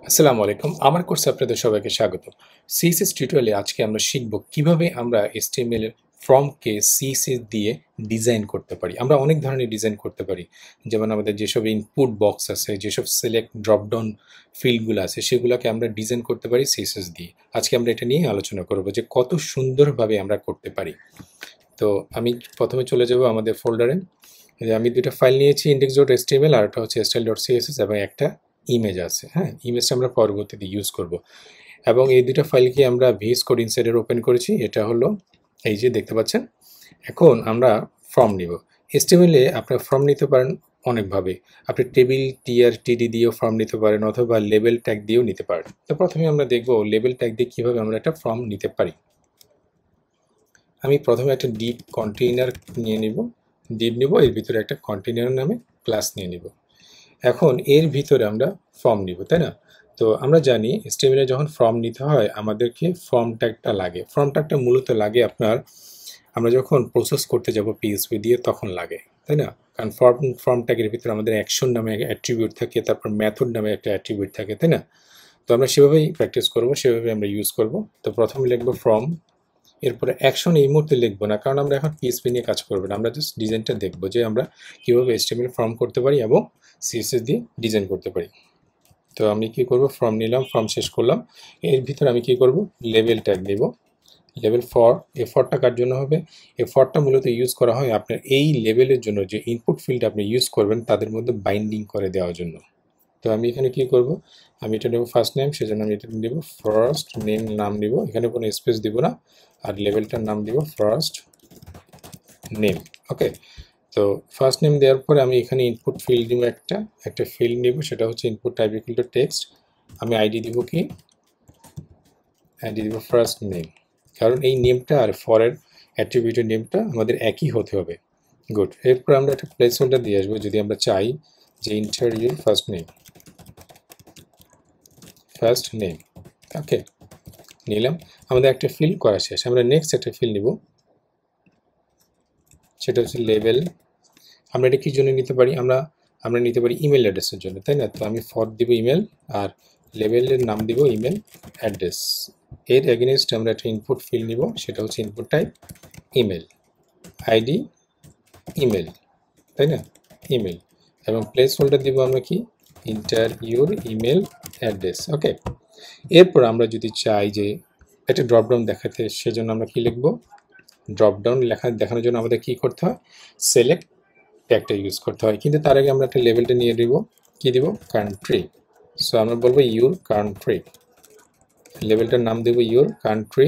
আসসালামু আলাইকুম। আমার কোর্সে আপনাদের সবাইকে স্বাগত। সিএসএস টিউটোরিয়ালে আজকে আমরা শিখব কিভাবে আমরা HTML এর ফর্মকে সিএসএস দিয়ে ডিজাইন করতে পারি। আমরা অনেক ধরনের ডিজাইন করতে পারি। যেমন আমাদের যেসব ইনপুট বক্স আছে, যেসব সিলেক্ট ড্রপ ডাউন ফিল্ডগুলো আছে সেগুলোকে আমরা ডিজাইন করতে পারি সিএসএস দিয়ে। আজকে আমরা এটা নিয়ে আলোচনা করব যে কত সুন্দরভাবে আমরা করতে পারি। তো আমি প্রথমে চলে যাব আমাদের ফোল্ডারে। আমি দুটো ফাইল নিয়েছি, index.html আর একটা হচ্ছে style.css এবং একটা ইমেজ আছে। হ্যাঁ, ইমেজটা আমরা পরবর্তীতে ইউজ করব এবং এই দুটো ফাইলকে আমরা ভিএস কোড ইনসাইডার ওপেন করেছি। এটা হলো এই যে দেখতে পাচ্ছেন। এখন আমরা ফর্ম নিব। HTML এ আপনার ফর্ম নিতে পারেন অনেকভাবে। আপনি টেবিল টিআর টিডি দিয়েও ফর্ম নিতে পারেন অথবা লেবেল ট্যাগ দিয়েও নিতে পারেন। তো প্রথমে আমরা দেখব লেবেল ট্যাগ দিয়ে কীভাবে আমরা একটা ফর্ম নিতে পারি। আমি প্রথমে একটা ডিপ কন্টেইনার নিয়ে নিব, ডিপ নিব, এর ভিতরে একটা কন্টেইনার নামে ক্লাস নিয়ে নিব। এখন এর ভিতরে আমরা ফর্ম নিব, তাই না? তো আমরা জানি HTML এ যখন ফর্ম নিতে হয় আমাদেরকে ফর্ম ট্যাগটা লাগে। ফর্ম ট্যাগটা মূলত লাগে আপনার আমরা যখন প্রসেস করতে যাব PHP দিয়ে তখন লাগে, তাই না? কারণ ফর্ম ট্যাগের ভিতরে আমাদের অ্যাকশন নামে অ্যাট্রিবিউট থাকে, তারপর মেথড নামে একটা অ্যাট্রিবিউট থাকে, তাই না? তো আমরা সেভাবেই প্র্যাকটিস করব, সেভাবে আমরা ইউজ করব। তো প্রথমে লিখব ফর্ম, এরপরে অ্যাকশন এই মুহূর্তে লিখবো না কারণ আমরা এখন পিএসপি নিয়ে কাজ করবো না, আমরা জাস্ট ডিজাইনটা দেখবো যে আমরা কীভাবে HTML ফর্ম করতে পারি এবং CSS দিয়ে ডিজাইন করতে পারি। তো আমি কি করব, ফর্ম নিলাম, ফর্ম শেষ করলাম। এর ভিতরে আমি কি করব, লেবেল ট্যাগ দেব। লেবেল ফর, এই ফরটা কার জন্য হবে? এই ফরটা মূলত ইউজ করা হয় আপনার এই লেবেলের জন্য যে ইনপুট ফিল্ড আপনি ইউজ করবেন তাদের মধ্যে বাইন্ডিং করে দেওয়ার জন্য। তো আমি এখানে কি করব, আমি এটা নেব ফার্স্ট নেম, সেজন্য আমি এটা দেব ফার্স্ট নেম নাম নিব, এখানে কোনো স্পেস দিব না, আর লেভেলটার নাম দিব ফার্স্ট নেম। ওকে, তো ফার্স্ট নেম দেওয়ার পরে আমি এখানে ইনপুট ফিল্ড দিব, একটা ফিল্ড নিব, সেটা হচ্ছে input type equal to text. আমি আইডি দিব কি, আইডি দিব ফার্স্ট নেম, কারণ এই নেমটা আর ফরের অ্যাট্রিবিউটের নেমটা আমাদের একই হতে হবে। গুড, এরপর আমরা একটা প্লেস হোল্ডার দিয়ে আসবো যদি আমরা চাই যে ইন্টার ইউর ফার্স্ট নেম, ওকে নিলাম। আমাদের একটা ফিল করা শেষ, আমরা নেক্সট একটা ফিল নিব, সেটা হচ্ছে লেভেল। আমরা এটা কি জন্য নিতে পারি, আমরা নিতে পারি ইমেল অ্যাড্রেসের জন্য, তাই না? তো আমি ফর দিব ইমেল আর লেভেলের নাম দিব ইমেল অ্যাড্রেস। এর এগেনস্ট আমরা একটা ইনপুট ফিল নিব, সেটা হচ্ছে input type email, ID email, তাই না? ইমেল, এবং প্লেস হোল্ডার দিব আমরা কি, ইন্টার ইউর ইমেল অ্যাড্রেস। ওকে, এরপর আমরা যদি চাই যে একটা ড্রপডাউন দেখাতে, সেজন্য আমরা কি লিখব, ড্রপডাউন দেখানোর জন্য আমাদের কি করতে হয়, সিলেক্ট ট্যাগটা ইউজ করতে হয়। কিন্তু তার আগে আমরা একটা লেভেলটা নিয়ে দিব, কি দিব, কান্ট্রি। সো আমরা বলবো ইউর কান্ট্রি, লেভেলটার নাম দেব ইউর কান্ট্রি।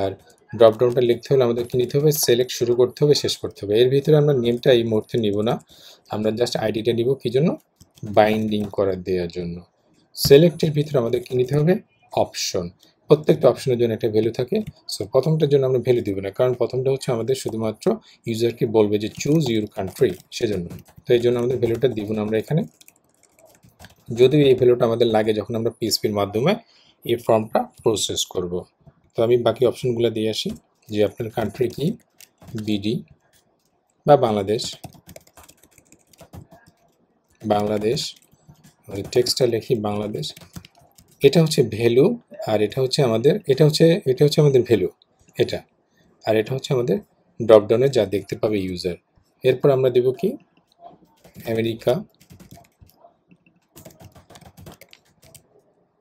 আর ড্রপডাউনটা লিখতে হলে আমাদের কি নিতে হবে, সিলেক্ট শুরু করতে হবে, শেষ করতে হবে। এর ভিতরে আমরা নেমটা এই মুহূর্তে নিব না, আমরা জাস্ট আইডিটা নিব কি জন্য, বাইন্ডিং করার দেওয়ার জন্য। সিলেক্টের ভিতরে আমাদের কি নিতে হবে, অপশন। প্রত্যেকটা অপশনের জন্য একটা ভ্যালু থাকে। সো প্রথমটার জন্য আমরা ভ্যালু দিব না, কারণ প্রথমটা হচ্ছে আমাদের শুধুমাত্র ইউজারকে বলবে যে চুজ ইউর কান্ট্রি, সেজন্য। তো এই জন্য আমাদের ভ্যালুটা দিব না আমরা এখানে, যদিও এই ভ্যালুটা আমাদের লাগে যখন আমরা পিএসপির মাধ্যমে এই ফর্মটা প্রসেস করব। তো আমি বাকি অপশনগুলো দিয়ে আসি, যে আপনার কান্ট্রি কি, বিডি বা বাংলাদেশ, টেক্সটটা লিখি বাংলাদেশ। এটা হচ্ছে ভ্যালু, আর এটা হচ্ছে আমাদের ভ্যালু, এটা, আর এটা হচ্ছে আমাদের ড্রপডাউনে যা দেখতে পাবে ইউজার। এরপর আমরা দেব কি, আমেরিকা,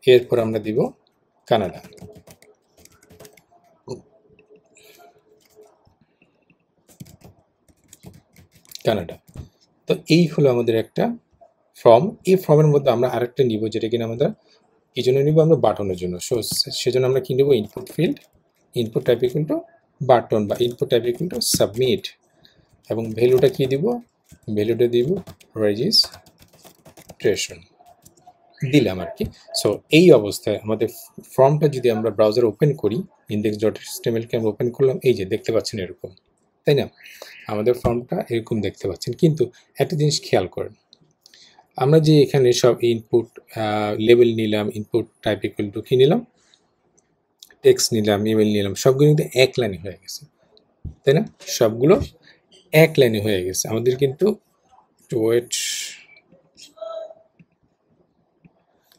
এরপর আমরা দিব কানাডা। তো এই হলো আমাদের একটা ফর্ম। এই ফর্মের মধ্যে আমরা আরেকটা নিব, যেটা কিনা আমরা কি জন্য নিব, আমরা বাটনের জন্য। সেজন্য আমরা কি নেব, input field, input type equal to button বা input type equal to submit, এবং ভ্যালুটা কি দিব, ভ্যালুটা দিব রেজিস্ট্রেশন দিলাম আর কি। সো এই অবস্থায় আমাদের ফর্মটা যদি আমরা ব্রাউজার ওপেন করি, index.html-কে আমরা ওপেন করলাম, এই যে দেখতে পাচ্ছেন এরকম, তাই না? আমাদের ফর্মটা এরকম দেখতে পাচ্ছেন। কিন্তু একটা জিনিস খেয়াল করেন, আমরা যে এখানে সব ইনপুট লেবেল নিলাম, ইনপুট টাইপ ইকুয়াল টু কি নিলাম, টেক্সট নিলাম, ইমেল নিলাম, সবগুলো কিন্তু এক লাইনে হয়ে গেছে, তাই না? সবগুলো এক লাইনে হয়ে গেছে। আমাদের কিন্তু ওয়েট,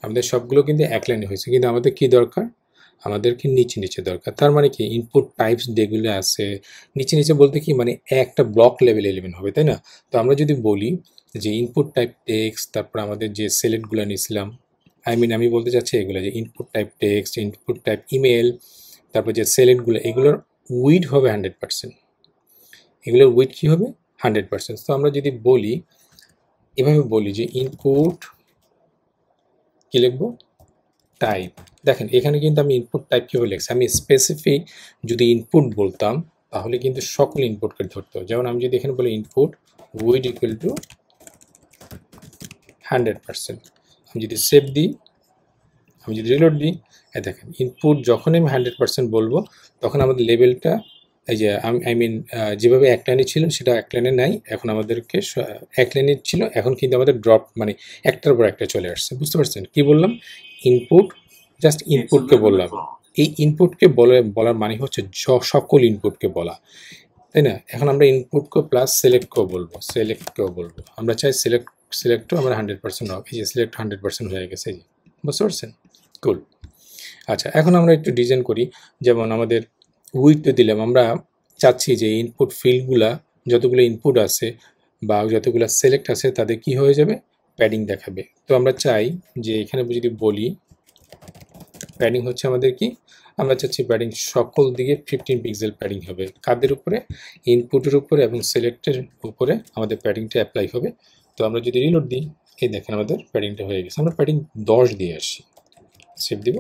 আমাদের সবগুলো কিন্তু এক লাইনে হয়েছে, কিন্তু আমাদের কি দরকার, আমাদেরকে নিচে নিচে দরকার। তার মানে কি ইনপুট টাইপস যেগুলো আছে নিচে নিচে বলতে কি মানে একটা ব্লক লেভেল এলিমেন্ট হবে, তাই না? তো আমরা যদি বলি যে ইনপুট টাইপ টেক্সট, তারপর আমাদের যে সিলেক্টগুলো নিয়েছিলাম, আমি বলতে চাচ্ছি এগুলো যে input type text, input type email, তারপর যে সিলেক্টগুলো, এগুলোর উইড হবে 100%। এগুলোর উইড কী হবে 100%। তো আমরা যদি বলি এভাবে বলি যে ইনপুট কী লিখবো, টাইপ। দেখেন এখানে কিন্তু আমি ইনপুট টাইপ কীভাবে লিখছি, আমি স্পেসিফিক যদি ইনপুট বলতাম তাহলে কিন্তু সকল ইনপুটকে ধরতো। যেমন আমি যদি এখানে বলি ইনপুট উইড ইকুয়াল টু 100%, আমি যদি সেভ দিই, আমি যদি রিলোড দিই, দেখেন ইনপুট যখনই আমি 100% বলবো তখন আমাদের লেভেলটা এই যে যেভাবে এক লাইনে ছিল সেটা এক লাইনে নাই, এখন আমাদেরকে এক লাইনে ছিল, এখন কিন্তু আমাদের ড্রপ মানে একটার পর একটা চলে আসছে। বুঝতে পারছেন কি বললাম? ইনপুট, জাস্ট ইনপুটকে বললাম। এই ইনপুটকে বলার মানে হচ্ছে সকল ইনপুটকে বলা, তাই না? এখন আমরা ইনপুটকে প্লাস সিলেক্টকেও বলবো। আমরা চাই সিলেক্টও আমরা 100% হবে। এই যে সিলেক্ট 100% হয়ে গেছে, এই যে বুঝতে পারছেন? কুল। আচ্ছা, এখন আমরা একটু ডিজাইন করি। যেমন আমাদের উইডথ দিলাম, আমরা চাচ্ছি যে ইনপুট ফিল্ডগুলা যতগুলো ইনপুট আছে বা যতগুলো সিলেক্ট আছে তাদের কি হয়ে যাবে, প্যাডিং দেখাবে। তো আমরা চাই যে এখানে যদি বলি প্যাডিং হচ্ছে আমাদের কি, আমরা চাচ্ছি প্যাডিং সকল দিকে 15 পিক্সেল প্যাডিং হবে। কাদের উপরে, ইনপুটের উপরে এবং সিলেক্টের উপরে আমাদের প্যাডিংটা অ্যাপ্লাই হবে। তো আমরা যদি রিলোড দিই, এই দেখেন আমাদের প্যাডিংটা হয়ে গেছে। আমরা প্যাডিং 10 দিয়ে আসি, সেভ দিব,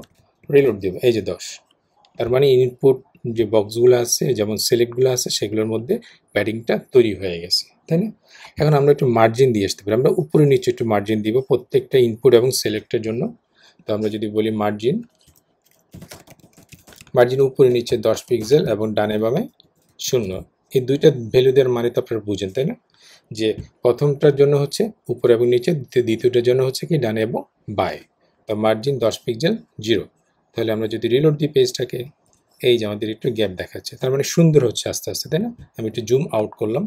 রিলোড দেব, এই যে 10। তার মানে ইনপুট যে বক্সগুলো আছে যেমন সিলেক্টগুলো আছে সেগুলোর মধ্যে প্যাডিংটা তৈরি হয়ে গেছে, তাই না? এখন আমরা একটু মার্জিন দিয়ে আসতে পারি, আমরা উপরে নিচে একটু মার্জিন দিব প্রত্যেকটা ইনপুট এবং সিলেক্টের জন্য। তো আমরা যদি বলি মার্জিন উপরে নিচে 10 পিক্সেল এবং ডানে বামে 0, এই দুইটা ভ্যালু দেওয়ার মানে তো আপনারা বুঝেন, তাই না? যে প্রথমটার জন্য হচ্ছে উপরে এবং নিচে, দ্বিতীয়টার জন্য হচ্ছে কি ডানে এবং বায়ে। তো মার্জিন 10 পিক্সেল 0। তাহলে আমরা যদি রিলোড দিই পেজটাকে, এই যে আমাদের একটু গ্যাপ দেখাচ্ছে, তার মানে সুন্দর হচ্ছে আস্তে আস্তে, তাই না? আমি একটু জুম আউট করলাম,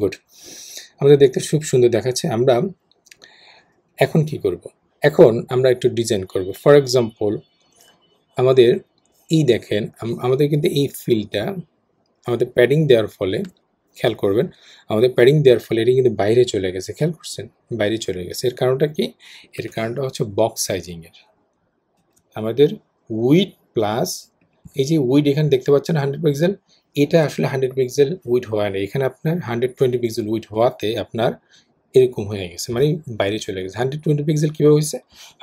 গুড। আমাদের দেখতে খুব সুন্দর দেখাচ্ছে। আমরা এখন কি করব, এখন আমরা একটু ডিজাইন করব। ফর এক্সাম্পল আমাদের এই দেখেন আমাদের কিন্তু এই ফিল্ডটা আমাদের প্যাডিং দেওয়ার ফলে, খেয়াল করবেন আমাদের প্যাডিং দেওয়ার ফলে এটি কিন্তু বাইরে চলে গেছে, খেয়াল করছেন? বাইরে চলে গেছে। এর কারণটা কি? এর কারণটা হচ্ছে বক্স সাইজিংয়ের। আমাদের উইড প্লাস এই যে উইড এখানে দেখতে পাচ্ছেন 100 পিক্সেল, এটা আসলে 100 পিক্সেল উইড হওয়া নেই, এখানে আপনার 120 পিক্সেল উইড হওয়াতে আপনার এরকম হয়ে গেছে, মানে বাইরে চলে গেছে। 120 পিক্সেল কীভাবে হয়েছে?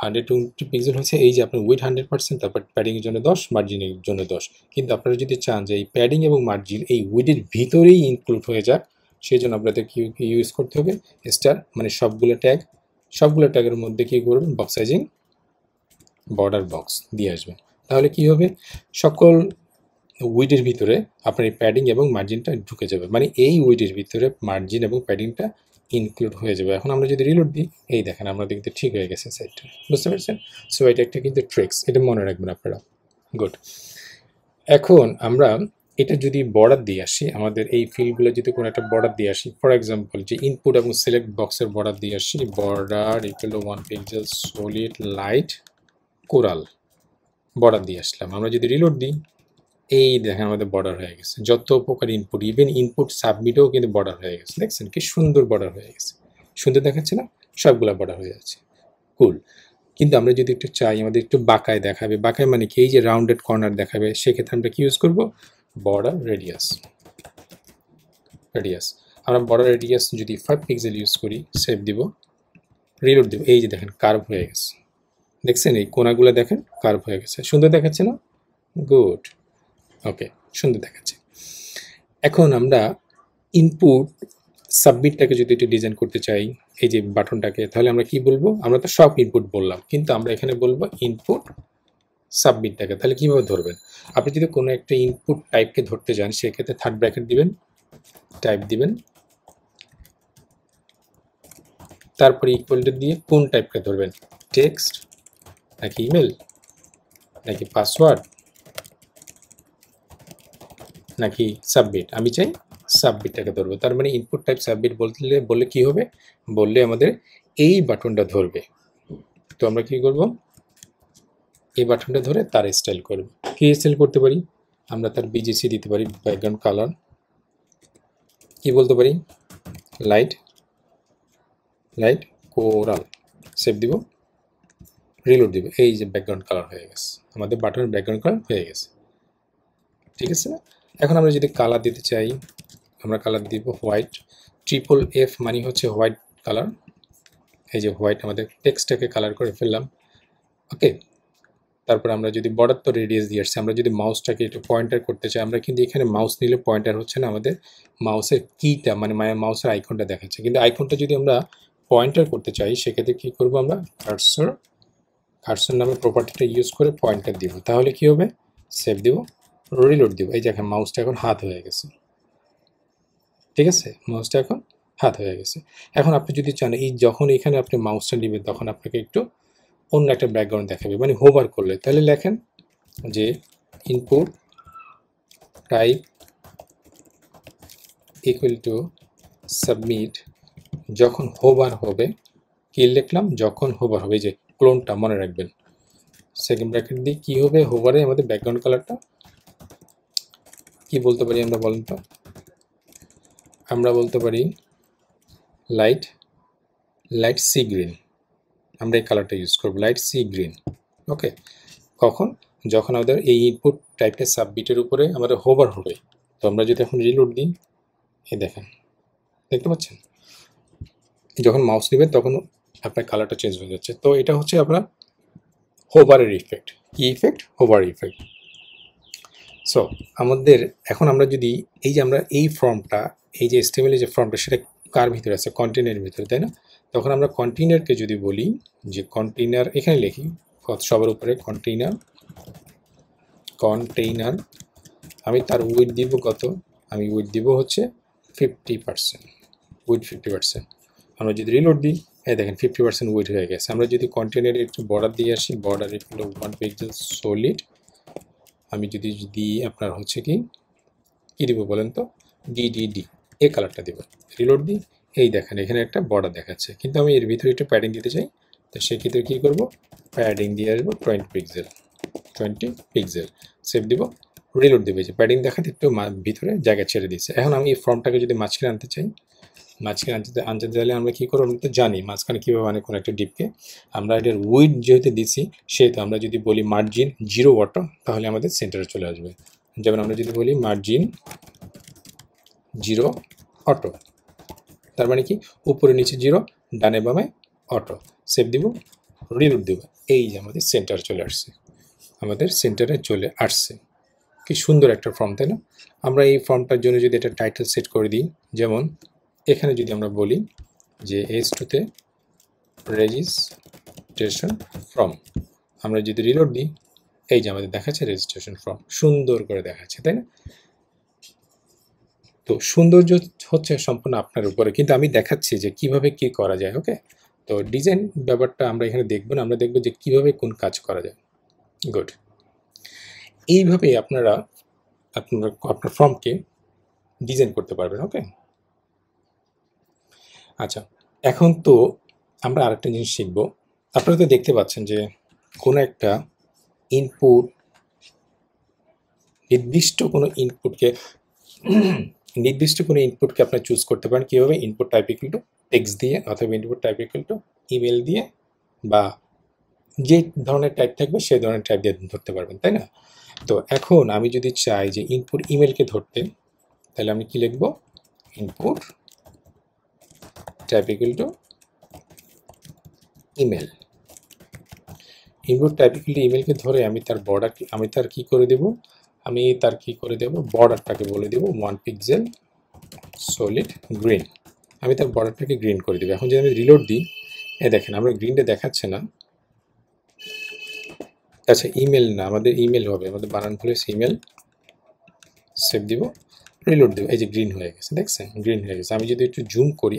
120 পিক্সেল হচ্ছে এই যে আপনার উইড 100%, তারপর প্যাডিংয়ের জন্য 10, মার্জিনের জন্য 10। কিন্তু আপনারা যদি চান যে এই প্যাডিং এবং মার্জিন এই উইডের ভিতরেই ইনক্লুড হয়ে যাক, সেই জন্য আপনাদের কি ইউজ করতে হবে, স্টার, মানে সবগুলো ট্যাগের মধ্যে কী করবেন, বক্স সাইজিং বর্ডার বক্স দিয়ে আসবেন। তাহলে কি হবে, সকল উইডের ভিতরে আপনার এই প্যাডিং এবং মার্জিনটা ঢুকে যাবে, মানে এই উইডের ভিতরে মার্জিন এবং প্যাডিংটা ইনক্লুড হয়ে যাবে। এখন আমরা যদি রিলোড দিই, এই দেখেন আমাদের কিন্তু ঠিক হয়ে গেছে সাইডটা, বুঝতে পারছেন? সো এটা একটা কিন্তু ট্রিক্স, এটা মনে রাখবেন আপনারা, গুড। এখন আমরা এটা যদি বর্ডার দিয়ে আসি, আমাদের এই ফিল্ডগুলো যদি কোনো একটা বর্ডার দিয়ে আসি, ফর এক্সাম্পল যে ইনপুট এবং সিলেক্ট বক্সের বর্ডার দিয়ে আসি, border equal to 1 pixel solid light coral, border দিয়ে আসলাম। আমরা যদি রিলোড দিই, এই দেখেন আমাদের বর্ডার হয়ে গেছে। যত প্রকার ইনপুট, ইভেন ইনপুট সাবমিটও কিন্তু বর্ডার হয়ে গেছে। দেখছেন কি সুন্দর বর্ডার হয়ে গেছে, সুন্দর দেখাচ্ছে না? সবগুলা বর্ডার হয়ে যাচ্ছে, কুল। কিন্তু আমরা যদি একটু চাই আমাদের একটু বাঁকায় দেখাবে, বাঁকায় মানে কি, এই যে রাউন্ডেড কর্নার দেখাবে, সেক্ষেত্রে আমরা কি ইউজ করব, বর্ডার রেডিয়াস। আমরা বর্ডার রেডিয়াস যদি 5 পিক্সেল ইউজ করি, সেভ দিব, রিলোড দিব, এই যে দেখেন কার্ভ হয়ে গেছে। দেখছেন এই কোনাগুলো দেখেন কার্ভ হয়ে গেছে, সুন্দর দেখাচ্ছে না? গুড, ওকে, সুন্দর দেখাচ্ছে। এখন আমরা ইনপুট সাবমিটটাকে যদি একটু ডিজাইন করতে চাই, এই যে বাটনটাকে, তাহলে আমরা কি বলবো, আমরা তো সব ইনপুট বললাম, কিন্তু আমরা এখানে বলবো ইনপুট সাবমিটটাকে। তাহলে কীভাবে ধরবেন, আপনি যদি কোনো একটা ইনপুট টাইপকে ধরতে চান, সেক্ষেত্রে থার্ড ব্র্যাকেট দিবেন, টাইপ দিবেন, তারপরে ইকুয়ালটা দিয়ে কোন টাইপকে ধরবেন, টেক্সট নাকি ইমেল নাকি পাসওয়ার্ড নাকি সাবমিট, আমি চাই সাবমিটটাকে ধরবো। তার মানে ইনপুট টাইপ সাবমিট বললে কি হবে, বললে আমাদের এই বাটনটা ধরবে, তো আমরা কি করব, এই বাটনটা ধরে তার স্টাইল করব। কি স্টাইল করতে পারি, আমরা তার বিজিসি দিতে পারি, ব্যাকগ্রাউন্ড কালার, কি বলতে পারি, লাইট কোরাল, সেভ দিব, রিলোড দিব। এই যে ব্যাকগ্রাউন্ড কালার হয়ে গেছে, আমাদের বাটনের ব্যাকগ্রাউন্ড কালার হয়ে গেছে, ঠিক আছে না? এখন আমরা যদি কালার দিতে চাই, আমরা কালার দিব হোয়াইট, FFF মানে হচ্ছে হোয়াইট কালার। এই যে হোয়াইট, আমাদের টেক্সটটাকে কালার করে ফেললাম, ওকে। তারপর আমরা যদি বর্ডার তো রেডিয়াস দিয়ে আসছি, আমরা যদি মাউসটাকে একটু পয়েন্টার করতে চাই, আমরা কিন্তু এখানে মাউস নিলে পয়েন্টার হচ্ছে না, আমাদের মাউসের কিটা মানে মাউসের আইকনটা দেখাচ্ছে। কিন্তু আইকনটা যদি আমরা পয়েন্টার করতে চাই, সেক্ষেত্রে কী করবো, আমরা কার্সর নামে প্রপার্টিটা ইউজ করে পয়েন্টার দিব। তাহলে কি হবে, সেভ দিব, রিলোড দিব। এই যে এখন মাউসটা এখন হাত হয়ে গেছে, ঠিক আছে, মাউসটা এখন হাত হয়ে গেছে। এখন আপনি যদি চান, এই যখন এখানে আপনি মাউসটা নেবেন, তখন আপনাকে একটু অন্য একটা ব্যাকগ্রাউন্ড দেখাবে, মানে হোভার করলে। তাহলে লেখেন যে input type equal to submit, যখন হোভার হবে, কি লিখলাম, যখন হোভার হবে, এই যে ক্লোনটা মনে রাখবেন, সেকেন্ড ব্র্যাকেট দিয়ে কি হবে, হোভারে আমাদের ব্যাকগ্রাউন্ড কালারটা কি বলতে পারি আমরা, বলেন তো? আমরা বলতে পারি লাইট সি গ্রিন, আমরা এই কালারটা ইউজ করবো, লাইট সি গ্রিন, ওকে। কখন, যখন আমাদের এই ইনপুট টাইপটা সাবমিটের উপরে আমাদের হোভার হবে। তো আমরা যদি এখন রিলোড দিই, এই দেখেন, দেখতে পাচ্ছেন, যখন মাউস নেবেন তখন আপনার কালারটা চেঞ্জ হয়ে যাচ্ছে। তো এটা হচ্ছে আপনার হোভারের ইফেক্ট। কি ইফেক্ট, হোভার ইফেক্ট। সো আমাদের এখন আমরা যদি এই যে আমরা এই ফর্মটা, এই যে HTML যে ফর্মটা, সেটা কার ভিতরে আছে, কন্টেনারের ভিতরে, তাই না? তখন আমরা কন্টেনারকে যদি বলি যে কন্টেনার, এখানে লিখি সবার উপরে কন্টেনার, আমি তার উইথ দিব কত, আমি উইথ দিব হচ্ছে 50%, উইথ 50%। আমরা যদি রিলোড দিই, এই দেখেন 50% উইথ হয়ে গেছে। আমরা যদি কন্টেনারে একটু বর্ডার দিয়ে আসি, বর্ডার একটু 1 পিক্সেল সলিড, আমি যদি দিই আপনার হচ্ছে কি দিব বলেন তো, DDD, এই কালারটা দেব, রিলোড দিই, এই দেখেন এখানে একটা বর্ডার দেখাচ্ছে, কিন্তু আমি এর ভিতরে একটু প্যাডিং দিতে চাই। তো সেক্ষেত্রে কী করবো, প্যাডিং দিয়ে আসবো 20 পিক্সেল, সেভ দিব, রিলোড দেবে, যে প্যাডিং দেখাতে একটু ভিতরে জায়গা ছেড়ে দিচ্ছে। এখন আমি এই ফর্মটাকে যদি মাঝখানে আনতে চাই, মাঝখানে আনতে চাইলে আমরা কী করবো, আমরা তো জানি মাঝখানে কীভাবে মানে কোনো একটা ডিপকে, আমরা এটার উইড যেহেতু দিছি, সেহেতু আমরা যদি বলি মার্জিন 0 অটো, তাহলে আমাদের সেন্টারে চলে আসবে। যেমন আমরা যদি বলি মার্জিন 0 অটো, তার মানে কি, উপরে নিচে 0, ডানে বামে অটো, সেভ দিব, রিলোড দেব, এই যে আমাদের সেন্টার চলে আসছে, আমাদের সেন্টারে চলে আসছে। কি সুন্দর একটা ফর্ম, তাই না? আমরা এই ফর্মটার জন্য যদি এটা টাইটেল সেট করে দিই, যেমন এখানে যদি আমরা বলি যে H2-তে রেজিস্ট্রেশন ফর্ম, আমরা যদি রিলোড দিই, এই যে আমাদের দেখাচ্ছে রেজিস্ট্রেশন ফর্ম, সুন্দর করে দেখাচ্ছে, তাই না? তো সৌন্দর্য হচ্ছে সম্পূর্ণ আপনার উপরে, কিন্তু আমি দেখাচ্ছি যে কিভাবে কি করা যায়, ওকে। তো ডিজাইন ব্যাপারটা আমরা এখানে দেখবো না, আমরা দেখবো যে কিভাবে কোন কাজ করা যায়। গুড, এইভাবে আপনারা আপনার ফর্মকে ডিজাইন করতে পারবেন, ওকে। আচ্ছা, এখন তো আমরা আরেকটা জিনিস শিখব। আপনারা তো দেখতে পাচ্ছেন যে কোনো একটা ইনপুট, নির্দিষ্ট কোনো ইনপুটকে আপনার চুজ করতে পারেন কীভাবে, input type equal to text দিয়ে, অথবা input type equal to email দিয়ে, বা যে ধরনের টাইপ থাকবে সেই ধরনের টাইপ দিয়ে ধরতে পারবেন, তাই না? তো এখন আমি যদি চাই যে ইনপুট ইমেলকে ধরতে, তাহলে আমি কি লিখব, input type equal to email. Input type equal to ইমেলকে ধরে আমি তার কি করে দেব, বর্ডারটাকে বলে দেব 1 পিক্সেল সলিড গ্রিন, আমি তার বর্ডারটাকে গ্রিন করে দেবো। এখন যদি আমি রিলোড দিই, দেখেন আমরা গ্রিনটা দেখাচ্ছে না। আচ্ছা, ইমেল না, আমাদের ইমেল হবে, আমাদের বানান ভুলে ইমেল, সেভ দিব, রিলোড দেবো, এই যে গ্রিন হয়ে গেছে, দেখছেন গ্রিন হয়ে গেছে। আমি যদি একটু জুম করি,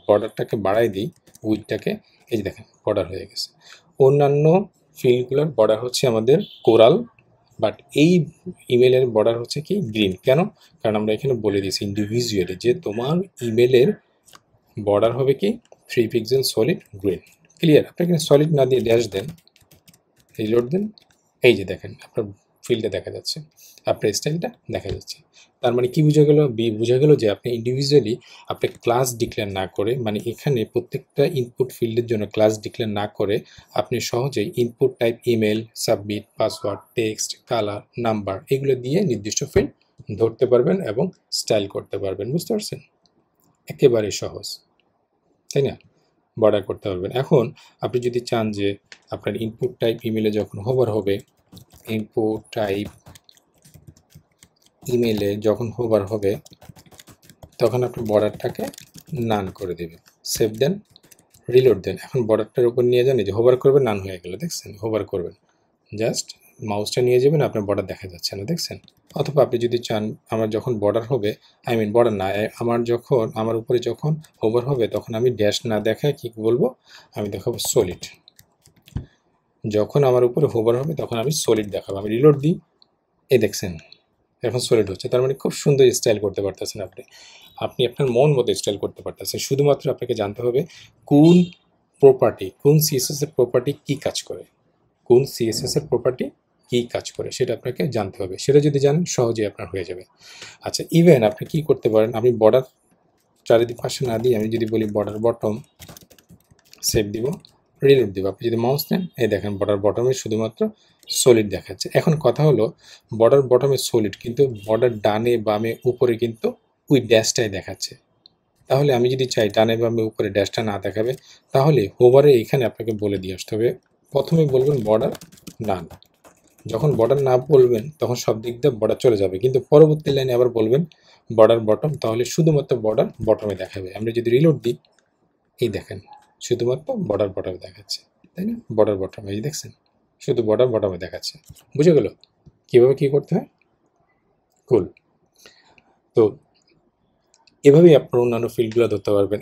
বর্ডারটাকে বাড়াই দিই, উইডটাকে, এই যে দেখেন বর্ডার হয়ে গেছে। অন্যান্য ফিল্ডগুলোর বর্ডার হচ্ছে আমাদের কোরাল, বাট এই ইমেলের বর্ডার হচ্ছে কি গ্রিন। কেন? কারণ আমরা এখানে বলে দিয়েছি ইন্ডিভিজুয়ালি যে তোমার ইমেলের বর্ডার হবে কি 3 পিক্সেল সলিড গ্রিন। ক্লিয়ার? আপনি এখানে সলিড না দিয়ে ড্যাশ দেন, রিলোড দেন, এই যে দেখেন আপনার ফিল্ডে দেখা যাচ্ছে, আপনার স্টাইলটা দেখা যাচ্ছে। তার মানে কি বোঝা গেল? বোঝা গেল যে আপনি ইন্ডিভিজুয়ালি আপনি ক্লাস ডিক্লেয়ার না করে, মানে এখানে প্রত্যেকটা ইনপুট ফিল্ডের জন্য ক্লাস ডিক্লেয়ার না করে আপনি সহজেই input type email, submit, password, text, colour, number এগুলো দিয়ে নির্দিষ্ট ফিল্ড ধরতে পারবেন এবং স্টাইল করতে পারবেন। বুঝতে পারছেন? একেবারে সহজ, তাই না? বর্ডার করতে পারবেন। এখন আপনি যদি চান যে আপনার ইনপুট টাইপ ইমেলে যখন হোভার হবে, ইনপুট টাইপ ইমেলে যখন হোভার হবে তখন আপনি বর্ডারটাকে নান করে দেবেন, সেভ দেন, রিলোড দেন। এখন বর্ডারটার উপর নিয়ে যান, এই যে হোভার করবেন, নান হয়ে গেল, দেখছেন? হোভার করবেন, জাস্ট মাউসটা নিয়ে যাবেন, আপনার বর্ডার দেখা যাচ্ছে না, দেখছেন? অথবা আপনি যদি চান আমার যখন বর্ডার হবে, বর্ডার না, আমার উপরে যখন হোভার হবে তখন আমি ড্যাশ না দেখায় কি বলবো, আমি দেখাবো সলিড। যখন আমার উপরে হোভার হবে তখন আমি সলিড দেখাবো। আমি রিলোড দিই, এই দেখছেন এখন সলিড হচ্ছে। তার মানে খুব সুন্দর স্টাইল করতে পারতেছেন আপনি। আপনি আপনার মন মতো স্টাইল করতে পারতেছেন। শুধুমাত্র আপনাকে জানতে হবে কোন প্রপার্টি, কোন সিএসএস এর প্রপার্টি কী কাজ করে, কোন সিএসএস এর প্রপার্টি কী কাজ করে সেটা আপনাকে জানতে হবে। সেটা যদি জানেন সহজেই আপনার হয়ে যাবে। আচ্ছা, ইভেন আপনি কি করতে পারেন, আমি বর্ডার চারিদিক পাশে না দিয়ে আমি যদি বলি বর্ডার বটম, সেভ দিব, রিলোড দিব। আপনি যদি মাউস নেন, এই দেখেন বর্ডার বটমে শুধুমাত্র সলিড দেখাচ্ছে। এখন কথা হলো বর্ডার বটমে সলিড, কিন্তু বর্ডার ডানে বামে উপরে কিন্তু ওই ড্যাশটাই দেখাচ্ছে। তাহলে আমি যদি চাই ডানে বামে উপরে ড্যাশটা না দেখাবে, তাহলে হোভারে এখানে আপনাকে বলে দিয়ে আসতে হবে, প্রথমে বলবেন বর্ডার ডান। যখন বর্ডার না বলবেন তখন সব দিক দিয়ে বর্ডার চলে যাবে, কিন্তু পরবর্তী লাইনে আবার বলবেন বর্ডার বটম, তাহলে শুধুমাত্র বর্ডার বটমে দেখাবে। আমরা যদি রিলোড দিই, এই দেখেন শুধুমাত্র বর্ডার বটমে দেখাচ্ছে, তাই না? বর্ডার বটমে, এই দেখছেন শুধু বর্ডার বটমে দেখাচ্ছে। বুঝে গেল কীভাবে কী করতে হয়? কুল। তো এভাবেই আপনার অন্যান্য ফিল্ডগুলো ধরতে পারবেন।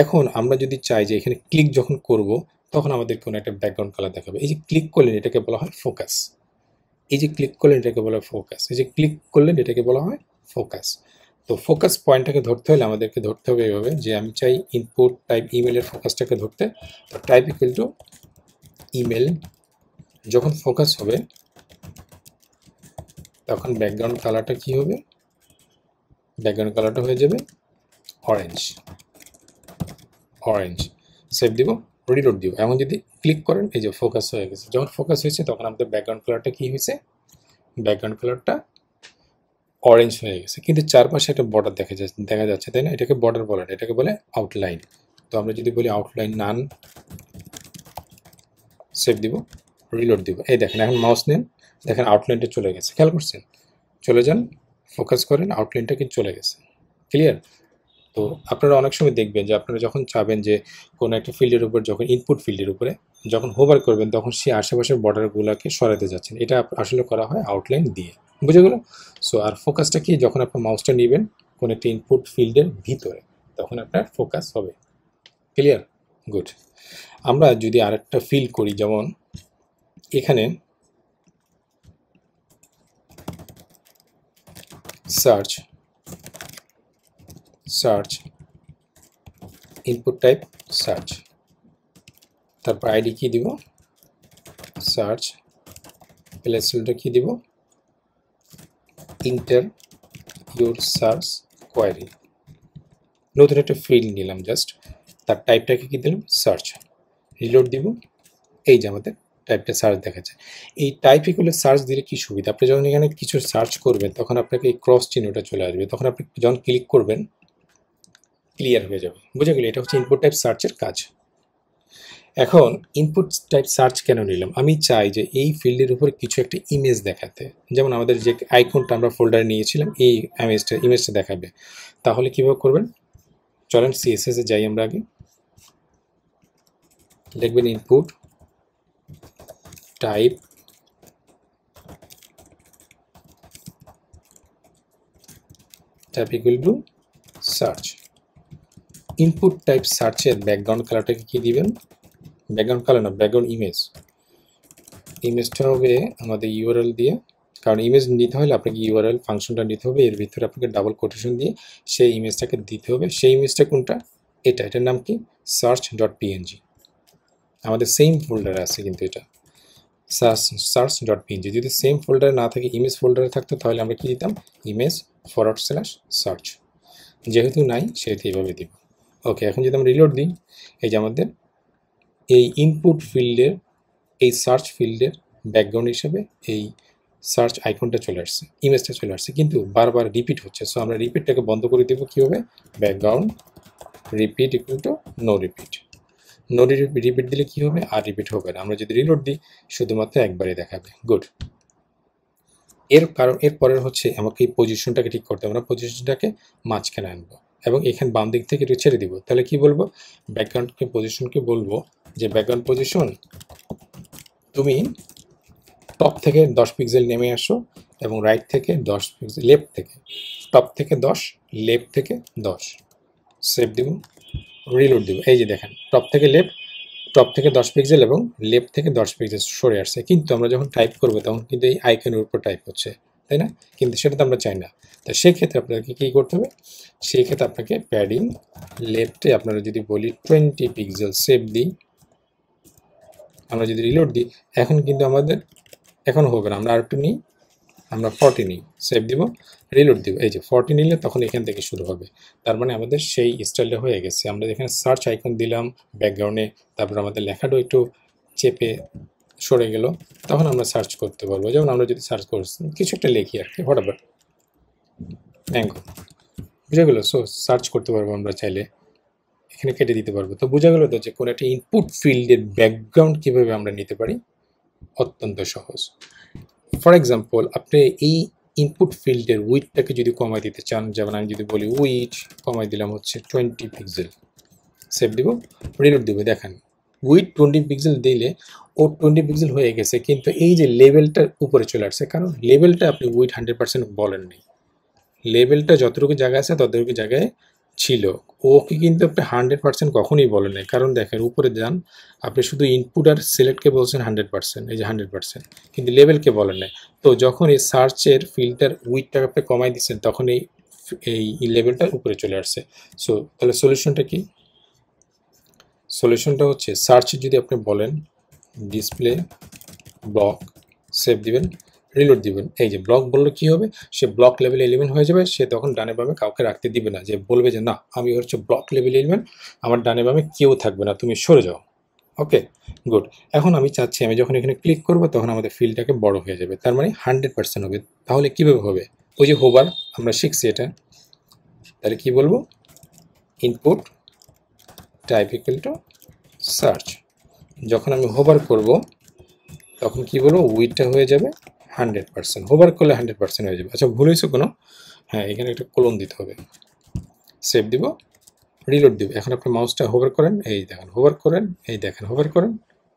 এখন আমরা যদি চাই যে এখানে ক্লিক যখন করব তখন আমাদের কোনো একটা ব্যাকগ্রাউন্ড কালার দেখাবে। এই যে ক্লিক করলেন এটাকে বলা হয় ফোকাস। এই যে ক্লিক করলেন এটাকে বলা হয় ফোকাস। এই যে ক্লিক করলেন এটাকে বলা হয় ফোকাস। তো ফোকাস পয়েন্টটাকে ধরতে হলে আমাদেরকে ধরতে হবে এভাবে যে আমি চাই ইনপুট টাইপ ইমেলের ফোকাসটাকে ধরতে। তো টাইপ ইকুয়াল টু ইমেল, যখন ফোকাস হবে তখন ব্যাকগ্রাউন্ড কালারটা কী হবে? ব্যাকগ্রাউন্ড কালারটা হয়ে যাবে অরেঞ্জ। অরেঞ্জ, সেভ দিব, রিলোড দিব। এখন যদি ক্লিক করেন, এই যে ফোকাস হয়ে গেছে। যখন ফোকাস হয়েছে তখন আমাদের ব্যাকগ্রাউন্ড কালারটা কী হয়েছে? ব্যাকগ্রাউন্ড কালারটা অরেঞ্জ হয়ে গেছে, কিন্তু চারপাশে একটা বর্ডার দেখা যাচ্ছে, তাই না? এটাকে বর্ডার বলে না, এটাকে বলে আউটলাইন। তো আমরা যদি বলি আউটলাইন নান, সেভ দিব, রিলোড দিব। এই দেখেন এখন মাউস নেন, দেখেন আউটলাইনটা চলে গেছে। খেয়াল করছেন? চলে যান, ফোকাস করেন, আউটলাইনটা কিন্তু চলে গেছে। ক্লিয়ার? তো আপনারা অনেক সময় দেখবেন যে আপনারা যখন চাবেন যে কোনো একটা ফিল্ডের উপর, যখন ইনপুট ফিল্ডের উপরে যখন হোভার করবেন তখন সে আশেপাশের বর্ডারগুলোকে সরাতে যাচ্ছেন, এটা আসলে করা হয় আউটলাইন দিয়ে। বুঝে গেল? সো আর ফোকাসটা কি, যখন আপনার মাউসটা নেবেন কোনো একটা ইনপুট ফিল্ডের ভিতরে তখন আপনার ফোকাস হবে। ক্লিয়ার? গুড। আমরা যদি আরেকটা ফিল্ড করি, যেমন এখানে সার্চ, ইনপুট টাইপ সার্চ, তারপর আইডি কি দিব? সার্চ, প্লেসহোল্ডার কি দিব? Enter your search query. নতুন একটা ফিল্ড নিলাম, জাস্ট তার টাইপটাকে কি দিলাম? সার্চ। রিলোড দিব, এই যে আমাদের টাইপটা সার্চ দেখাচ্ছে। এই টাইপ ইকুয়াল সার্চ দিলে কি সুবিধা? আপনি যখন এখানে কিছু সার্চ করবেন তখন আপনাকে এই ক্রস চিহ্নটা চলে আসবে, তখন আপনি যখন ক্লিক করবেন ক্লিয়ার হয়ে যাবে। বুঝে গেলে? এটা হচ্ছে ইনপুট টাইপ সার্চের কাজ। এখন ইনপুট টাইপ সার্চ কেন নিলাম? আমি চাই যে এই ফিল্ডের উপরে কিছু একটা ইমেজ দেখাতে, যেমন আমাদের যে আইকনটা আমরা ফোল্ডারে নিয়েছিলাম এই ইমেজটা দেখাবে। তাহলে কীভাবে করবেন? চলেন সিএসএসে যাই। আমরা আগে লিখবেন input type equal to search. Input type সার্চের ব্যাকগ্রাউন্ড কালারটাকে কি দিবেন? ব্যাকগ্রাউন্ড কালার না, ব্যাকগ্রাউন্ড ইমেজটা হবে আমাদের ইউআরএল দিয়ে, কারণ ইমেজ নিতে হলে আপনাকে ইউআরএল ফাংশনটা নিতে হবে, এর ভিতরে আপনাকে ডাবল কোটেশন দিয়ে সেই ইমেজটাকে দিতে হবে। সেই ইমেজটা কোনটা? এটার নাম কি? Search dot PNG. আমাদের সেম ফোল্ডারে আছে কিন্তু এটা সার্চ ডট পিএনজি। যদি সেম ফোল্ডারে না থাকে, ইমেজ ফোল্ডারে থাকতো, তাহলে আমরা কি দিতাম, ইমেজ /সার্চ। যেহেতু নাই সেহেতু এইভাবে দিব। ওকে, এখন যদি আমরা রিলোড দিই, এই যে আমাদের এই ইনপুট ফিল্ডের এই সার্চ ফিল্ডের ব্যাকগ্রাউন্ড হিসেবে এই সার্চ আইকনটা চলে আসছে, ইমেজটা চলে আসছে, কিন্তু বারবার রিপিট হচ্ছে। সো আমরা রিপিটটাকে বন্ধ করে দেবো কীভাবে, background repeat equal to no repeat. No repeat দিলে কী হবে, আর রিপিট হবে না। আমরা যদি রিলোড দিই শুধুমাত্র একবারই দেখাবে। গুড। এর পরের হচ্ছে আমাকে এই পজিশনটাকে ঠিক করতে হবে। আমরা পজিশনটাকে মাঝখানে আনবো এবং এখানে বাম দিক থেকে একটু ছেড়ে দিব। তাহলে কি বলবো, ব্যাকগ্রাউন্ডকে পজিশনকে বলবো যে ব্যাকগ্রাউন্ড পজিশন তুমি টপ থেকে 10 পিক্সেল নেমে আসো এবং রাইট থেকে 10 পিক্সেল, লেফট থেকে টপ থেকে 10, লেফট থেকে 10। সেভ দিব, রিলোড দিব। এই যে দেখেন, টপ থেকে 10 পিক্সেল এবং লেফট থেকে 10 পিক্সেল সরে আসছে, কিন্তু আমরা যখন টাইপ করবো তখন কিন্তু এই আইকনের উপর টাইপ হচ্ছে, তাই না? কিন্তু সেটা তো আমরা চাই না। তো সেক্ষেত্রে আপনাকে কী করতে হবে, সেই ক্ষেত্রে আপনাকে প্যাডিং লেফটে আপনারা যদি বলি 20 পিক্সেল, সেভ দিই, আমরা যদি রিলোড দিই, এখন কিন্তু আমাদের এখন হবে না। আমরা আরেকটু নিই, আমরা 40 নিই, সেভ দিব, রিলোড দিব। এই যে 40 নিলে তখন এখান থেকে শুরু হবে। তার মানে আমাদের সেই স্টাইলটা হয়ে গেছে। আমরা এখানে সার্চ আইকন দিলাম ব্যাকগ্রাউন্ডে, তারপর আমাদের লেখাটাও একটু চেপে সরে গেল, তখন আমরা সার্চ করতে পারবো। যেমন আমরা যদি সার্চ করছি কিছু একটা লিখি আর কি, হোয়াটএভার, ম্যাঙ্গো, বুঝে গেলো। সো সার্চ করতে পারবো আমরা চাইলে, এখানে কেটে দিতে পারবো। তো বোঝা গেলো তো যে কোনো একটা ইনপুট ফিল্ডের ব্যাকগ্রাউন্ড কীভাবে আমরা নিতে পারি, অত্যন্ত সহজ। ফর এক্সাম্পল, আপনি এই ইনপুট ফিল্ডের উইথটাকে যদি কমাই দিতে চান, যেমন আমি যদি বলি উইথ কমাই দিলাম হচ্ছে 20 পিক্সেল, সেভ দিব, রিলোড দিব। দেখেন উইথ 20 পিক্সেল দিলে ও 20 পিক্সেল হয়ে গেছে, কিন্তু এই যে লেভেলটার উপরে চলে আসছে, কারণ লেভেলটা আপনি উইথ 100% বলেননি। লেভেলটা যতটুকু জায়গায় আছে ততটুকু জায়গায় ছিল, ওকে কিন্তু আপনি 100% কখনোই বলেন নাই। কারণ দেখেন উপরে যান, আপনি শুধু ইনপুট আর সিলেক্টকে বলছেন 100%, এই যে 100%, কিন্তু লেভেলকে বলেন নাই। তো যখন এই সার্চের ফিল্টার উইথটাকে আপনি কমাই দিচ্ছেন, তখন এই লেভেলটার উপরে চলে আসছে। সো তাহলে সলিউশনটা কি, সলিউশনটা হচ্ছে সার্চে যদি আপনি বলেন ডিসপ্লে ব্লক, সেভ দিবেন, রিলোড দিবেন। এই যে ব্লক বললে কি হবে, সে ব্লক লেভেল এলিমেন্ট হয়ে যাবে, সে তখন ডানে বামে কাউকে রাখতে দিবে না, যে বলবে যে না আমি হচ্ছে ব্লক লেভেল এলিমেন্ট, আমার ডানে বামে কেউ থাকবে না, তুমি সরে যাও। ওকে, গুড। এখন আমি চাচ্ছি আমি যখন এখানে ক্লিক করবো তখন আমাদের ফিল্ডটাকে বড় হয়ে যাবে, তার মানে 100% হবে। তাহলে কীভাবে হবে, ওই যে হোভার আমরা শিখছি এটা, তাহলে কি বলবো, input type equal to search. যখন আমি হোভার করব তখন কি বলবো, উইথটা হয়ে যাবে 100%, হোভার করলে 100% হয়ে যাবে। আচ্ছা ভুল হয়েছে কোনো, হ্যাঁ এখানে একটা কোলন দিতে হবে, সেভ দিব, রিলোড দিব। এখন আপনি মাউসটা হোভার করেন, এই দেখেন হোভার করেন, এই দেখেন হোভার করেন,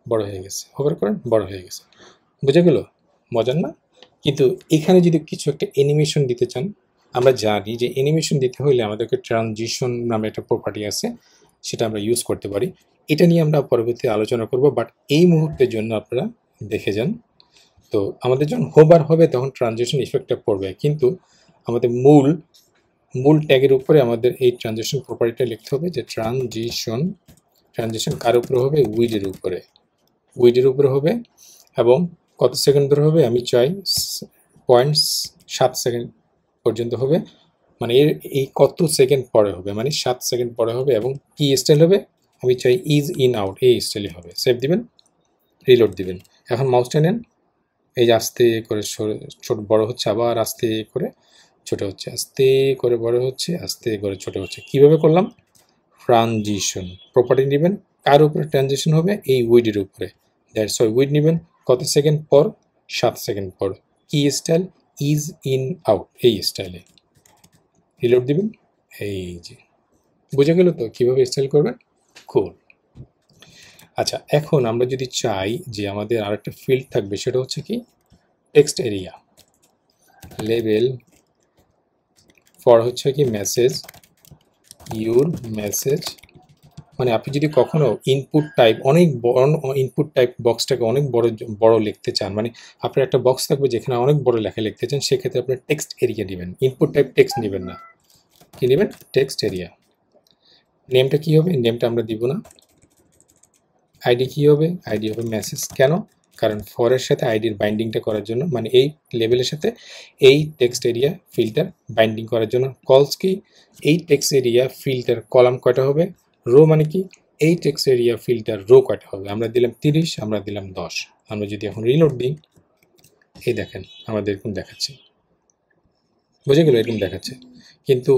বড় হয়ে গেছে, হোভার করেন, বড় হয়ে গেছে। বুঝে গেল, মজার না? কিন্তু এখানে যদি কিছু একটা অ্যানিমেশন দিতে চান, আমরা জানি যে অ্যানিমেশন দিতে হলে আমাদেরকে ট্রানজিশন নামে একটা প্রপার্টি আছে, সেটা আমরা ইউজ করতে পারি। এটা নিয়ে আমরা পরবর্তী আলোচনা করব, বাট এই মুহূর্তের জন্য আপনারা দেখে যান। তো আমাদের যখন হোভার হবে তখন ট্রানজিশন ইফেক্টটা পড়বে, কিন্তু আমাদের মূল ট্যাগের উপরে আমাদের এই ট্রানজিশন প্রপার্টিটা লিখতে হবে, যে ট্রানজিশন কার উপরে হবে, উইডের উপরে হবে, এবং কত সেকেন্ড ধরে হবে, আমি চাই 0.7 সেকেন্ড পর্যন্ত হবে, মানে এই কত সেকেন্ড পরে হবে, মানে 7 সেকেন্ড পরে হবে, এবং কি স্টাইল হবে, আমি চাই ইজ ইন আউট, এই স্টাইলে হবে। সেভ দিবেন, রিলোড দিবেন। এখন মাউসটা নেন, এই যে আস্তে করে ছোট বড় হচ্ছে, আবার আস্তে করে ছোট হচ্ছে, আস্তে করে বড় হচ্ছে, আস্তে করে ছোট হচ্ছে। কিভাবে করলাম, ট্রানজিশন প্রপার্টি নেবেন, কার উপরে ট্রানজিশন হবে, এই উইডের উপরে, দ্যাটস ওয়াই উইড নেবেন, কত সেকেন্ড পর, 7 সেকেন্ড পর, কি স্টাইল, ইজ ইন আউট, এই স্টাইলে রিলোড দিবেন। এই যে বুঝে গেল তো কীভাবে স্টাইল করবেন, খুব। আচ্ছা এখন আমরা যদি চাই যে আমাদের আরেকটা ফিল্ড থাকবে, সেটা হচ্ছে কি টেক্সট এরিয়া, লেবেল ফর হচ্ছে কি মেসেজ, ইউর মেসেজ, মানে আপনি যদি কখনো ইনপুট টাইপ অনেক বড়, ইনপুট টাইপ বক্সটাকে অনেক বড় লিখতে চান, মানে আপনার একটা বক্স থাকবে যেখানে অনেক বড় লেখা লিখতে চান, সেক্ষেত্রে আপনি টেক্সট এরিয়া নেবেন, ইনপুট টাইপ টেক্সট নেবেন না, কি নেবেন, টেক্সট এরিয়া। নেমটা কি হবে, নেমটা আমরা দিব না, আইডি কী হবে? আইডি হবে মেসেজ। কেন? কারণ ফরের সাথে আইডির বাইন্ডিংটা করার জন্য, মানে এই লেবেলের সাথে এই টেক্সট এরিয়া ফিল্টার বাইন্ডিং করার জন্য। কলস কি? এই টেক্সট এরিয়া ফিল্টার কলাম কয়টা হবে? রো মানে কি? এই টেক্সট এরিয়া ফিল্টার রো কয়টা হবে? আমরা দিলাম 30, আমরা দিলাম 10। আমরা যদি এখন রিলোড দিই, এই দেখেন আমাদের এরকম দেখাচ্ছে, বুঝে গেল? এরকম দেখাচ্ছে, কিন্তু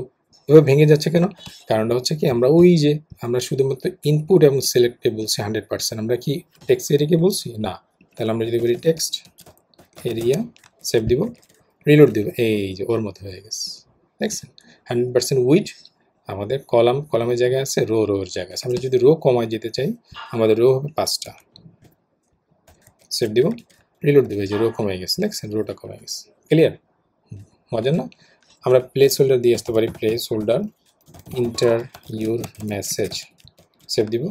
এভাবে ভেঙে যাচ্ছে কেন? কারণটা হচ্ছে কি, আমরা ওই যে আমরা শুধুমাত্র ইনপুট এবং সিলেক্টে বলছি 100%, আমরা কি টেক্সট এরিয়াকে বলছি না। তাহলে আমরা যদি বলি টেক্সট এরিয়া, সেভ দিব, রিলোড দিব, এই যে ওর মতো হয়ে গেছে, দেখছেন? 100% উইড আমাদের কলামের জায়গায় আছে, রোর জায়গায় আছে। আমরা যদি রো কমায় যেতে চাই, আমাদের রো হবে 5টা, সেভ দিব, রিলোড দিব, এই যে রো কমে গেছে, দেখছেন? রোটা কমে গেছে। ক্লিয়ার? মজার না? আমরা প্লেস হোল্ডার দিয়ে আসতে পারি, place holder inter your message, save দিব,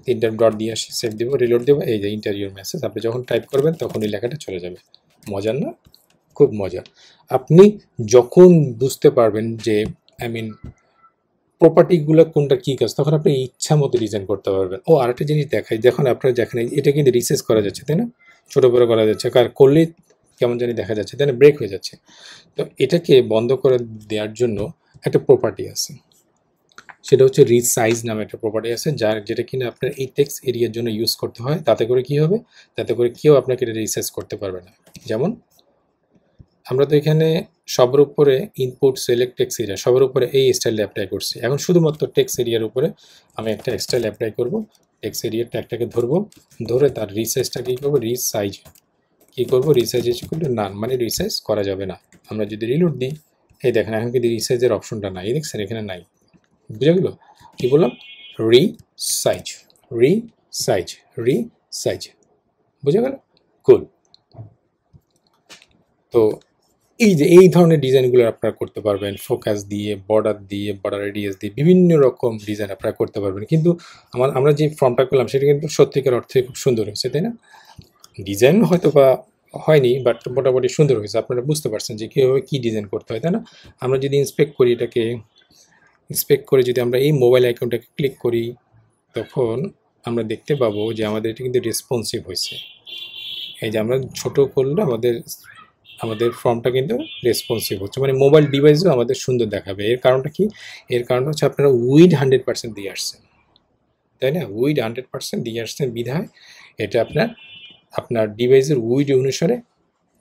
3টা ডট দিয়ে আসি, সেভ দিব, রিলোড দেবো, এই যে ইন্টার ইউর মেসেজ। আপনি যখন টাইপ করবেন তখন এই লেখাটা চলে যাবে। মজার না? খুব মজার। আপনি যখন বুঝতে পারবেন যে প্রপার্টিগুলো কোনটা কী কাজ, তখন আপনি ইচ্ছা মতো ডিজাইন করতে পারবেন। ও আরেকটা জিনিস দেখাই, যখন আপনারা দেখেন এটা কিন্তু রিসাইজ করা যাচ্ছে, তাই না? ছোটো বড়ো করা যাচ্ছে, কার করলে কেমন জানি দেখা যাচ্ছে, তাই না? ব্রেক হয়ে যাচ্ছে। তো এটাকে বন্ধ করে দেওয়ার জন্য একটা প্রপার্টি আছে, সেটা হচ্ছে রিসাইজ নামে একটা প্রপার্টি আছে, যেটা কিনা আপনার এই টেক্সট এরিয়ার জন্য ইউজ করতে হয়। তাতে করে কি হবে? তাতে করে কেউ আপনাকে এটা রিসাইজ করতে পারবে না। যেমন আমরা তো এখানে সবার উপরে ইনপুট সিলেক্ট টেক্সট এরিয়া, সবার উপরে এই স্টাইলে অ্যাপ্লাই করছি। এখন শুধুমাত্র টেক্সট এরিয়ার উপরে আমি একটা স্টাইল অ্যাপ্লাই করব। টেক্সট এরিয়ার ট্যাগটাকে ধরবো, ধরে তার রিসাইজটা কী করবো? রিসাইজ কী করবো? রিসাইজ কিন্তু নান, মানে রিসাইজ করা যাবে না। আমরা যদি রিলোড দিই, এই দেখেন এখন কিন্তু রিসাইজের অপশনটা নাই, দেখছেন? এখানে নাই। বুঝে গেল? কী বললাম? Resize, resize, resize. বুঝে গেল? কুল। তো এই যে এই ধরনের ডিজাইনগুলো আপনারা করতে পারবেন, ফোকাস দিয়ে, বর্ডার রেডিয়াস দিয়ে বিভিন্ন রকম ডিজাইন আপনারা করতে পারবেন। কিন্তু আমরা যে ফর্মটা করলাম সেটা কিন্তু সত্যিকার অর্থে খুব সুন্দর হয়েছে, তাই না? ডিজাইন হয়তো বা হয়নি, বাট মোটামুটি সুন্দর হয়েছে। আপনারা বুঝতে পারছেন যে কীভাবে কী ডিজাইন করতে হয়, তাই না? আমরা যদি ইন্সপেক্ট করি, এটাকে ইন্সপেক্ট করে যদি আমরা এই মোবাইল আইকনটাকে ক্লিক করি, তখন আমরা দেখতে পাবো যে আমাদের এটা কিন্তু রেসপন্সিভ হয়েছে। এই যে আমরা ছোট করলে আমাদের ফর্মটা কিন্তু রেসপন্সিভ হচ্ছে, মানে মোবাইল ডিভাইসও আমাদের সুন্দর দেখাবে। এর কারণটা কি? এর কারণটা হচ্ছে আপনারা উইড 100% দিয়ে আসছেন, তাই না? উইড 100% দিয়ে আসছেন বিধায় এটা আপনার ডিভাইসের উইড অনুসারে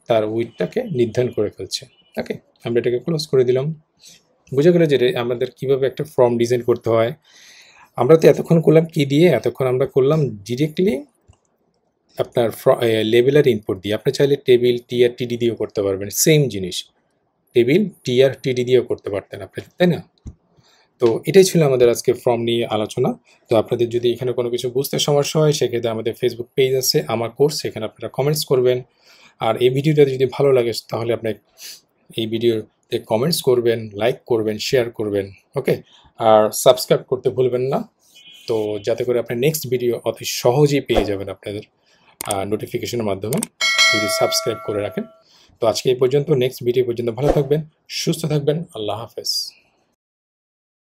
তার উইডটাকে নির্ধারণ করে ফেলছে। ওকে, আমরা এটাকে ক্লোজ করে দিলাম। বুঝে গেল যে আমাদের কীভাবে একটা ফর্ম ডিজাইন করতে হয়। আমরা তো এতক্ষণ করলাম কি দিয়ে? এতক্ষণ আমরা করলাম ডিরেক্টলি আপনার লেবেলার ইনপুট দিয়ে। আপনি চাইলে টেবিল টিআর টিডি দিয়েও করতে পারবেন, সেম জিনিস। টেবিল টিআর টিডি দিয়েও করতে পারতেন আপনি, তাই না? তো এটাই ছিল আমাদের আজকে ফর্ম নিয়ে আলোচনা। তো আপনাদের যদি এখানে কোনো কিছু বুঝতে সমস্যা হয়, সেক্ষেত্রে আমাদের ফেসবুক পেজ আছে, আমার কোর্স, সেখানে আপনারা কমেন্টস করবেন। আর এই ভিডিওটা যদি ভালো লাগে তাহলে আপনি এই ভিডিওতে কমেন্টস করবেন, লাইক করবেন, শেয়ার করবেন। ওকে, আর সাবস্ক্রাইব করতে ভুলবেন না, তো যাতে করে আপনি নেক্সট ভিডিও অতি সহজেই পেয়ে যাবেন আপনাদের নোটিফিকেশনের মাধ্যমে, যদি সাবস্ক্রাইব করে রাখেন। তো আজকে এই পর্যন্ত, নেক্সট ভিডিও পর্যন্ত ভালো থাকবেন, সুস্থ থাকবেন। আল্লাহ হাফেজ।